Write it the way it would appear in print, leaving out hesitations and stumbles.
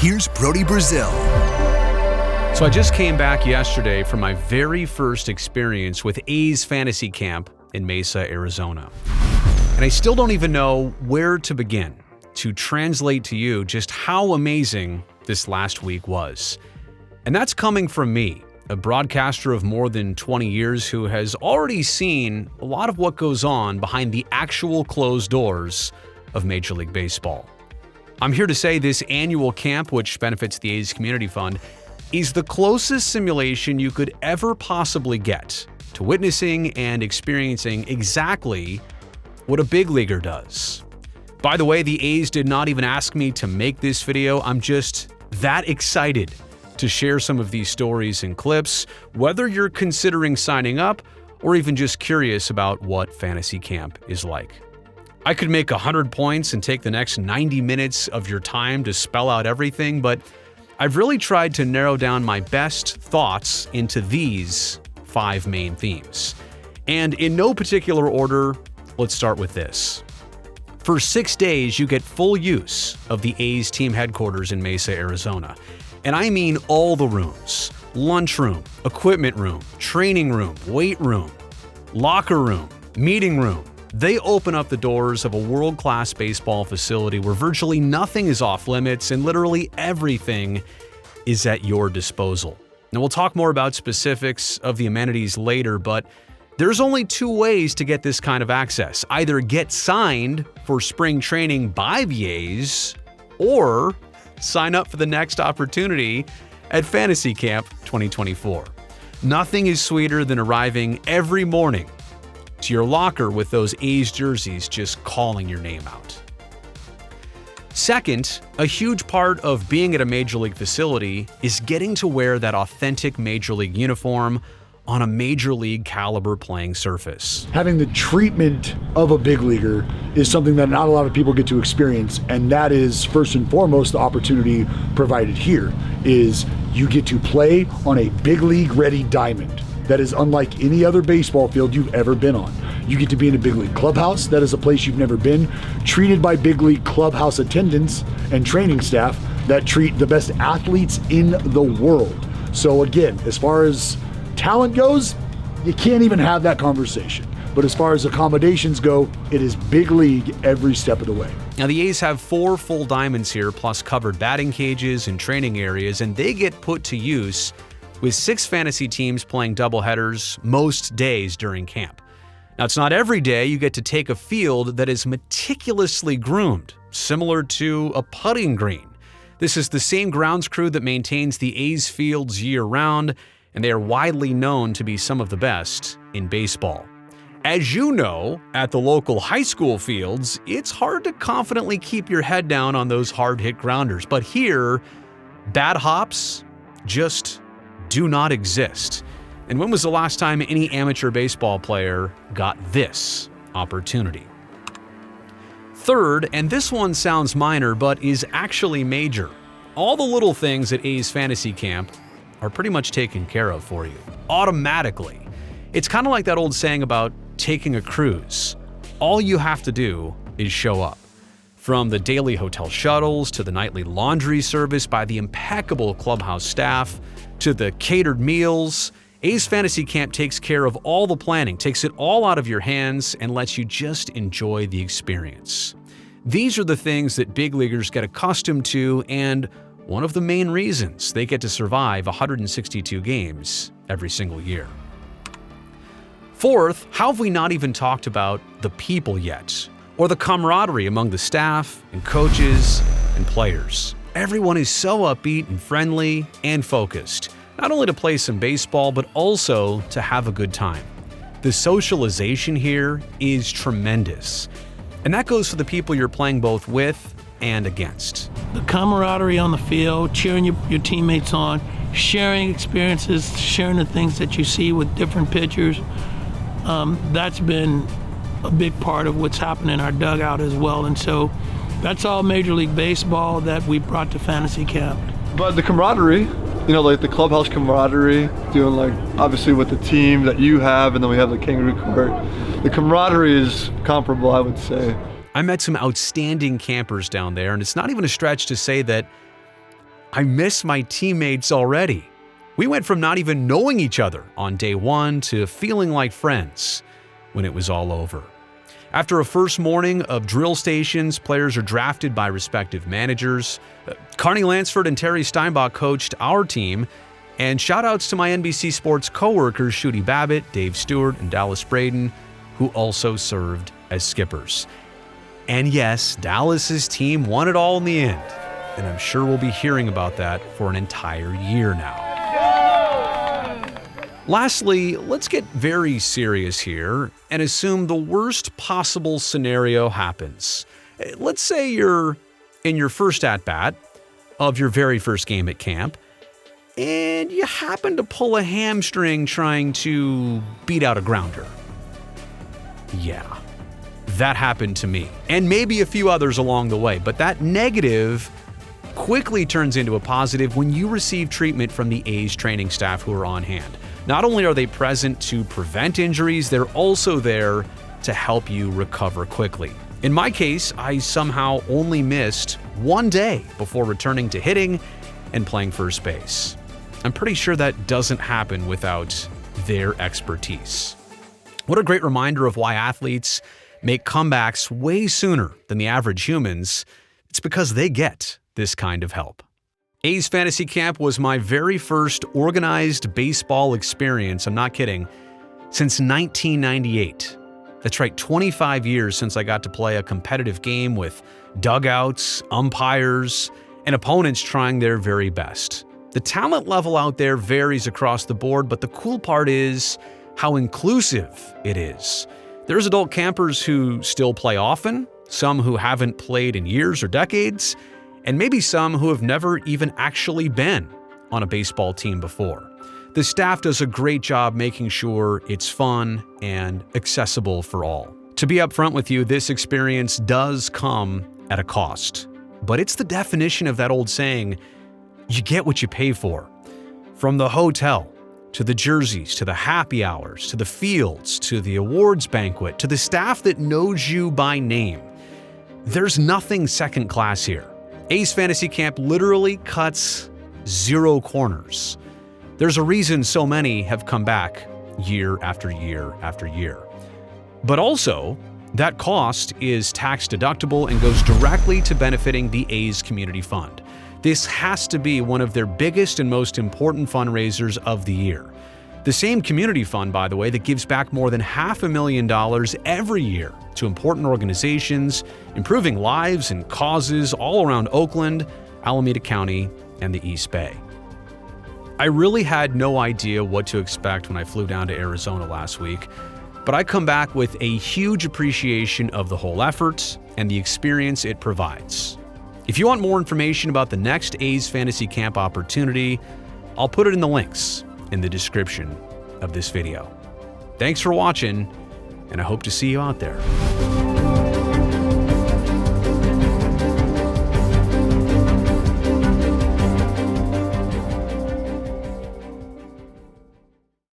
here's Brody Brazil. So I just came back yesterday from my very first experience with A's Fantasy Camp in Mesa, Arizona. And I still don't even know where to begin to translate to you just how amazing this last week was. And that's coming from me, a broadcaster of more than 20 years who has already seen a lot of what goes on behind the actual closed doors of Major League Baseball. I'm here to say this annual camp, which benefits the A's Community Fund, is the closest simulation you could ever possibly get to witnessing and experiencing exactly what a big leaguer does. By the way, the A's did not even ask me to make this video. I'm just that excited to share some of these stories and clips, whether you're considering signing up or even just curious about what fantasy camp is like. I could make 100 points and take the next 90 minutes of your time to spell out everything, but I've really tried to narrow down my best thoughts into these 5 main themes. And in no particular order, let's start with this. For 6 days, you get full use of the A's team headquarters in Mesa, Arizona. And I mean all the rooms: lunchroom, equipment room, training room, weight room, locker room, meeting room. They open up the doors of a world-class baseball facility where virtually nothing is off limits and literally everything is at your disposal. Now, we'll talk more about specifics of the amenities later, but there's only 2 ways to get this kind of access. Either get signed for spring training by the A's or sign up for the next opportunity at Fantasy Camp 2024. Nothing is sweeter than arriving every morning to your locker with those A's jerseys just calling your name out. Second, a huge part of being at a Major League facility is getting to wear that authentic Major League uniform on a Major League caliber playing surface. Having the treatment of a big leaguer is something that not a lot of people get to experience, and that is first and foremost the opportunity provided here is you get to play on a big league ready diamond that is unlike any other baseball field you've ever been on. You get to be in a big league clubhouse that is a place you've never been, treated by big league clubhouse attendants and training staff that treat the best athletes in the world. So again, as far as talent goes, you can't even have that conversation. But as far as accommodations go, it is big league every step of the way. Now, the A's have 4 full diamonds here, plus covered batting cages and training areas, and they get put to use with 6 fantasy teams playing doubleheaders most days during camp. Now, it's not every day you get to take a field that is meticulously groomed, similar to a putting green. This is the same grounds crew that maintains the A's fields year-round, and they are widely known to be some of the best in baseball. As you know, at the local high school fields, it's hard to confidently keep your head down on those hard-hit grounders, but here, bad hops just do not exist. And when was the last time any amateur baseball player got this opportunity? Third, and this one sounds minor, but is actually major. All the little things at A's Fantasy Camp are pretty much taken care of for you, automatically. It's kind of like that old saying about taking a cruise. All you have to do is show up. From the daily hotel shuttles to the nightly laundry service by the impeccable clubhouse staff to the catered meals, A's Fantasy Camp takes care of all the planning, takes it all out of your hands, and lets you just enjoy the experience. These are the things that big leaguers get accustomed to, and one of the main reasons they get to survive 162 games every single year. Fourth, how have we not even talked about the people yet? Or the camaraderie among the staff and coaches and players. Everyone is so upbeat and friendly and focused, not only to play some baseball, but also to have a good time. The socialization here is tremendous. And that goes for the people you're playing both with and against. The camaraderie on the field, cheering your teammates on, sharing experiences, sharing the things that you see with different pitchers, that's been a big part of what's happened in our dugout as well. And so that's all Major League Baseball that we brought to Fantasy Camp. But the camaraderie, like the clubhouse camaraderie, doing like obviously with the team that you have, and then we have the Kangaroo Court. The camaraderie is comparable, I would say. I met some outstanding campers down there, and it's not even a stretch to say that I miss my teammates already. We went from not even knowing each other on day one to feeling like friends when it was all over. After a first morning of drill stations, players are drafted by respective managers. Carney Lansford and Terry Steinbach coached our team, and shout-outs to my NBC Sports co-workers Shooty Babbitt, Dave Stewart, and Dallas Braden, who also served as skippers. And yes, Dallas's team won it all in the end, and I'm sure we'll be hearing about that for an entire year now. Lastly, let's get very serious here and assume the worst possible scenario happens. Let's say you're in your first at-bat of your very first game at camp, and you happen to pull a hamstring trying to beat out a grounder. Yeah, that happened to me, and maybe a few others along the way, but that negative quickly turns into a positive when you receive treatment from the A's training staff who are on hand. Not only are they present to prevent injuries, they're also there to help you recover quickly. In my case, I somehow only missed one day before returning to hitting and playing first base. I'm pretty sure that doesn't happen without their expertise. What a great reminder of why athletes make comebacks way sooner than the average humans. It's because they get this kind of help. A's Fantasy Camp was my very first organized baseball experience, I'm not kidding, since 1998. That's right, 25 years since I got to play a competitive game with dugouts, umpires, and opponents trying their very best. The talent level out there varies across the board, but the cool part is how inclusive it is. There's adult campers who still play often, some who haven't played in years or decades, and maybe some who have never even actually been on a baseball team before. The staff does a great job making sure it's fun and accessible for all. To be upfront with you, this experience does come at a cost, but it's the definition of that old saying, you get what you pay for. From the hotel, to the jerseys, to the happy hours, to the fields, to the awards banquet, to the staff that knows you by name. There's nothing second class here. A's Fantasy Camp literally cuts zero corners. There's a reason so many have come back year after year after year. But also, that cost is tax deductible and goes directly to benefiting the A's Community Fund. This has to be one of their biggest and most important fundraisers of the year. The same community fund, by the way, that gives back more than $500,000 every year to important organizations, improving lives and causes all around Oakland, Alameda County, and the East Bay. I really had no idea what to expect when I flew down to Arizona last week, but I come back with a huge appreciation of the whole effort and the experience it provides. If you want more information about the next A's Fantasy Camp opportunity, I'll put it in the links in the description of this video. Thanks for watching, and I hope to see you out there.